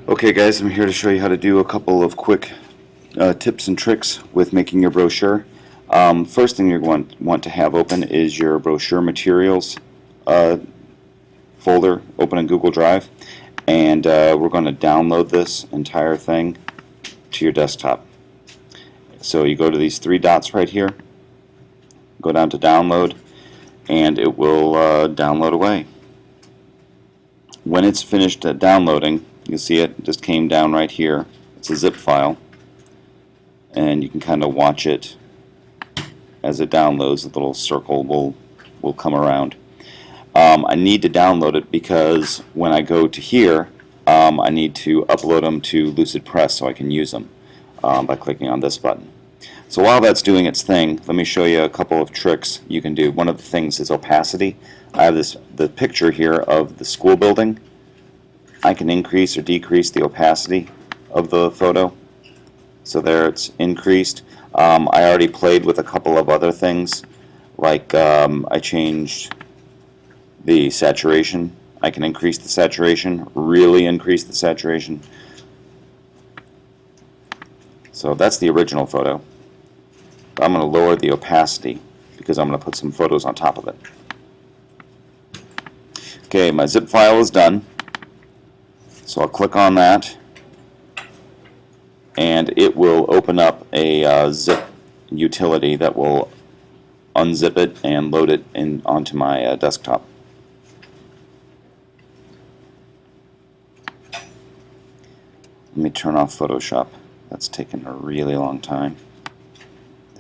Okay guys, I'm here to show you how to do a couple of quick tips and tricks with making your brochure. First thing you're going to want to have open is your brochure materials uh, folder, open in Google Drive, and we're going to download this entire thing to your desktop. So you go to these three dots right here, go down to download, and it will download away. When it's finished downloading, you'll see it just came down right here. It's a zip file, and you can kind of watch it as it downloads. The little circle will come around. I need to download it because when I go to here, I need to upload them to Lucid Press so I can use them by clicking on this button. So while that's doing its thing, let me show you a couple of tricks you can do. One of the things is opacity. I have the picture here of the school building. I can increase or decrease the opacity of the photo. So there it's increased. I already played with a couple of other things, like I changed the saturation. I can increase the saturation, really increase the saturation. So that's the original photo. I'm going to lower the opacity because I'm going to put some photos on top of it. Okay, my zip file is done. So I'll click on that, and it will open up a zip utility that will unzip it and load it onto my desktop. Let me turn off Photoshop. That's taken a really long time.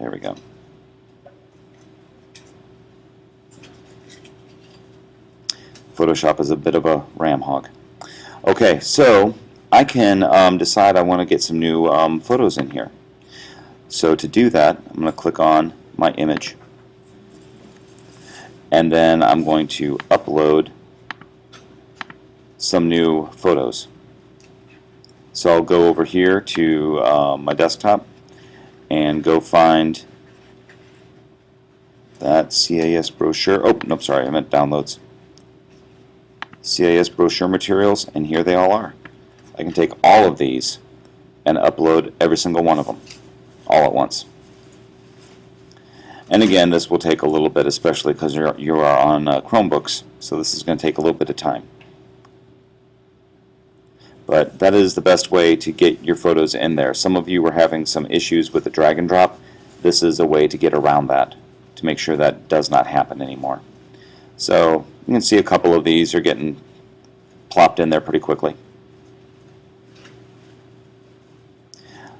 There we go. Photoshop is a bit of a RAM hog. Okay, so I can decide I want to get some new photos in here. So to do that, I'm going to click on my image, and then I'm going to upload some new photos. So I'll go over here to my desktop and go find that CAS brochure. Oh, no, sorry, I meant downloads. CAS brochure materials, and here they all are. I can take all of these and upload every single one of them all at once. And again, this will take a little bit, especially because you are on Chromebooks, so this is going to take a little bit of time. But that is the best way to get your photos in there. Some of you were having some issues with the drag and drop. This is a way to get around that, to make sure that does not happen anymore. So you can see a couple of these are getting plopped in there pretty quickly.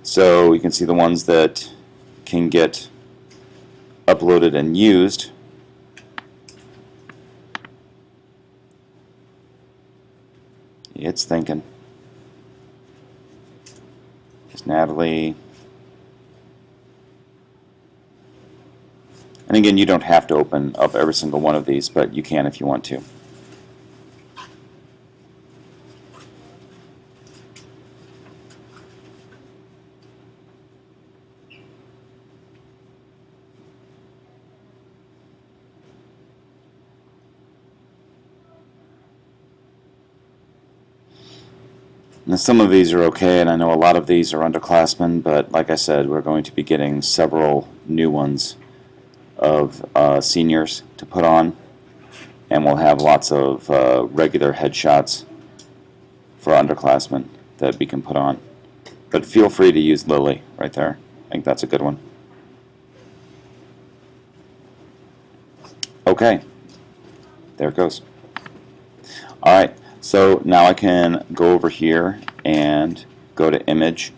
So you can see the ones that can get uploaded and used. It's thinking. There's Natalie. And again, you don't have to open up every single one of these, but you can if you want to. Now, some of these are okay, and I know a lot of these are underclassmen, but like I said, we're going to be getting several new ones of seniors to put on, and we'll have lots of regular headshots for underclassmen that we can put on. But feel free to use Lily right there. I think that's a good one. Okay, there it goes. Alright, so now I can go over here and go to image,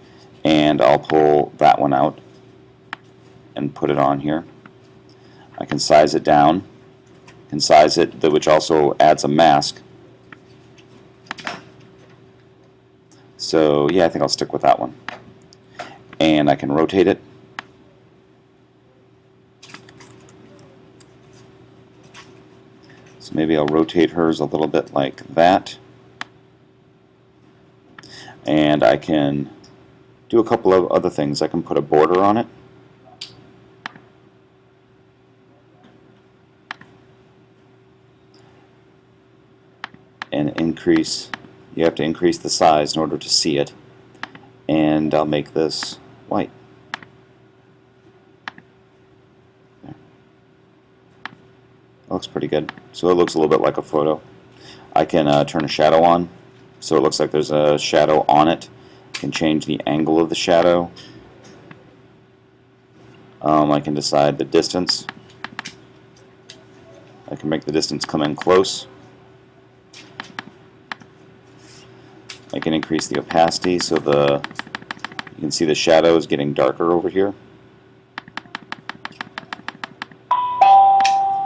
and I'll pull that one out and put it on here. I can size it down, can size it, which also adds a mask. So yeah, I think I'll stick with that one. And I can rotate it. So maybe I'll rotate hers a little bit like that. And I can do a couple of other things. I can put a border on it. And increase You have to increase the size in order to see it. And I'll make this white. There. That looks pretty good. So it looks a little bit like a photo. I can turn a shadow on, so it looks like there's a shadow on it. I can change the angle of the shadow. I can decide the distance. I can make the distance come in close. I can increase the opacity so you can see the shadow is getting darker over here.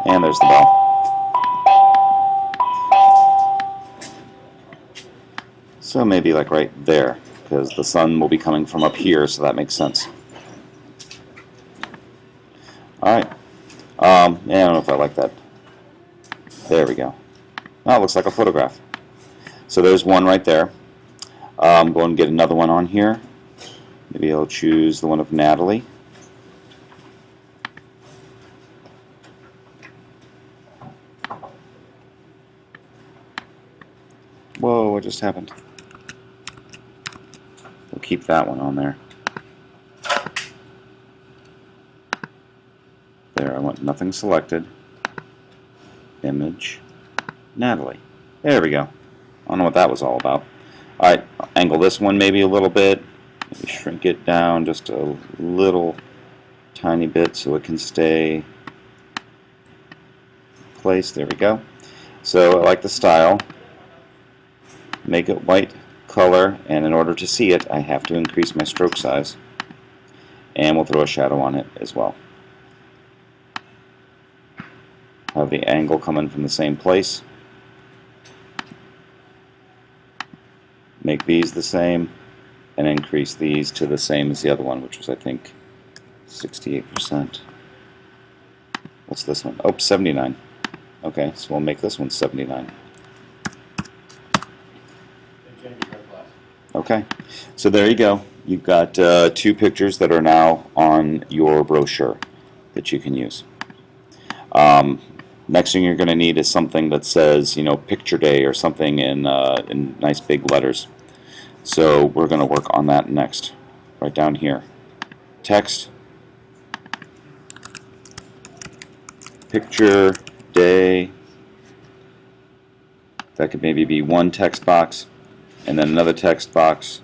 And there's the bell. So maybe like right there, because the sun will be coming from up here, so that makes sense. Alright. Yeah, I don't know if I like that. There we go. Now it looks like a photograph. So there's one right there. I'm going to get another one on here. Maybe I'll choose the one of Natalie. Whoa, what just happened? We'll keep that one on there. There, I want nothing selected. Image, Natalie. There we go. I don't know what that was all about. Alright, I'll angle this one maybe a little bit. Maybe shrink it down just a little tiny bit so it can stay in place. There we go. So I like the style. Make it white color, and in order to see it I have to increase my stroke size. And we'll throw a shadow on it as well. Have the angle come in from the same place. Make these the same and increase these to the same as the other one, which was I think 68%. What's this one? Oh, 79. Okay, so we'll make this one 79. Okay, so there you go. You've got two pictures that are now on your brochure that you can use. Next thing you're going to need is something that says, you know, Picture Day or something in nice big letters. So we're going to work on that next. Right down here. Text. Picture Day. That could maybe be one text box, and then another text box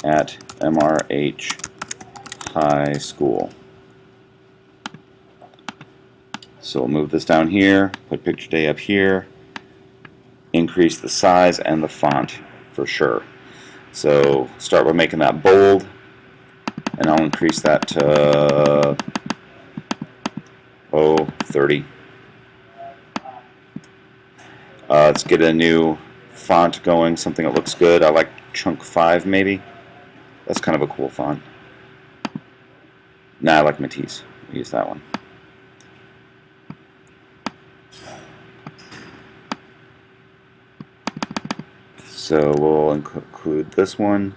at MRH High School. So we'll move this down here, put Picture Day up here, increase the size and the font for sure. So start by making that bold, and I'll increase that to 30. Let's get a new font going, something that looks good. I like Chunk 5 maybe. That's kind of a cool font. Nah, I like Matisse. We'll use that one. So we'll include this one.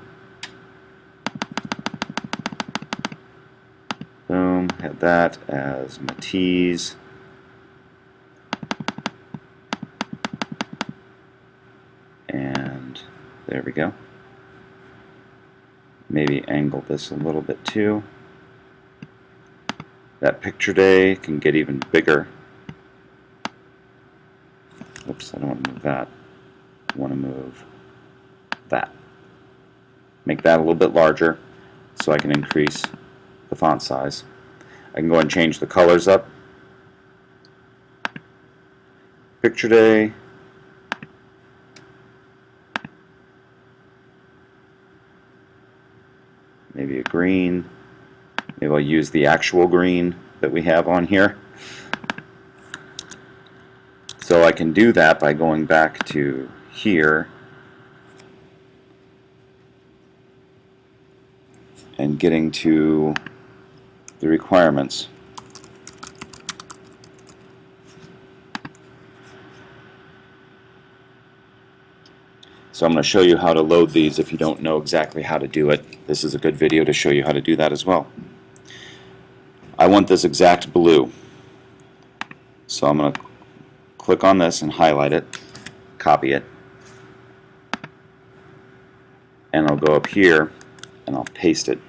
Boom, have that as Matisse. And there we go. Maybe angle this a little bit too. That Picture Day can get even bigger. Oops, I don't want to move that. I want to move that. Make that a little bit larger so I can increase the font size. I can go and change the colors up. Picture Day. Maybe a green. Maybe I'll use the actual green that we have on here. So I can do that by going back to here and getting to the requirements. So I'm going to show you how to load these if you don't know exactly how to do it. This is a good video to show you how to do that as well. I want this exact blue. So I'm going to click on this and highlight it, copy it, and I'll go up here and I'll paste it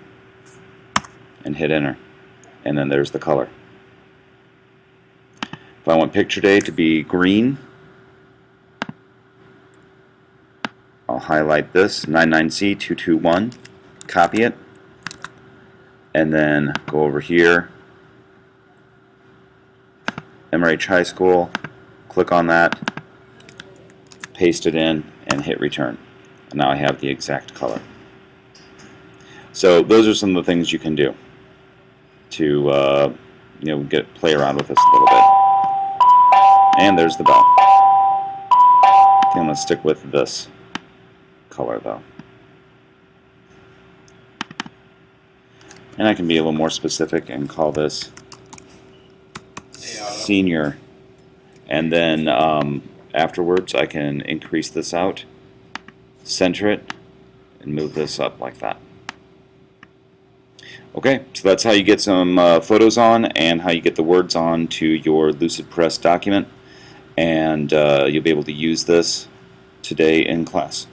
and hit enter, and then there's the color. If I want picture day to be green, I'll highlight this 99C221, copy it, and then go over here, MRH High School, click on that, paste it in, and hit return. And now I have the exact color. So those are some of the things you can do to play around with this a little bit. And there's the bell. Okay, I'm going to stick with this color though. And I can be a little more specific and call this senior, and then afterwards I can increase this out, center it, and move this up like that. Okay, so that's how you get some photos on and how you get the words on to your Lucid Press document, and you'll be able to use this today in class.